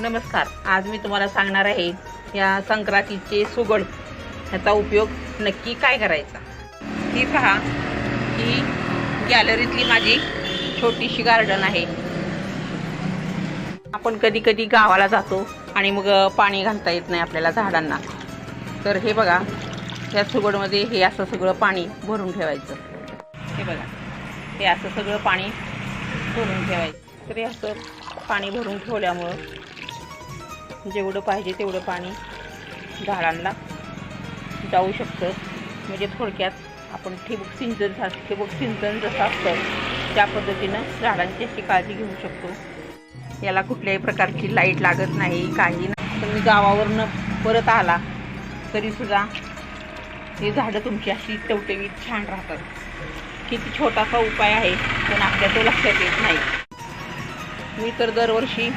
नमस्कार. आज मी तुम्हाला सांगणार आहे या संक्रांतीचे सुगड ह्याचा उपयोग नक्की काय करायचा. ही पहा, ही गॅलरीतली माझी छोटीशी गार्डन आहे. आपण कधी कधी गावाला जातो आणि मग पाणी घालता येत नाही आपल्याला झाडांना. तर हे बघा, या सुगडमध्ये हे असं सगळं पाणी भरून ठेवायचं. हे बघा, हे असं सगळं पाणी भरून ठेवायचं. तर हे असं पाणी भरून ठेवल्यामुळं जेवढं पाहिजे तेवढं पाणी झाडांना जाऊ शकतं. म्हणजे थोडक्यात आपण ठिबक सिंचन जसं असतं त्या पद्धतीनं झाडांची अशी काळजी घेऊ शकतो. याला कुठल्याही प्रकारची लाईट लागत नाही, काही नाही. तुम्ही गावावरनं परत आला तरीसुद्धा ही झाडं तुमची अशी टवटवीत छान राहतात. किती छोटासा उपाय आहे पण आपल्या तो लक्षात येत नाही. मी तर दरवर्षी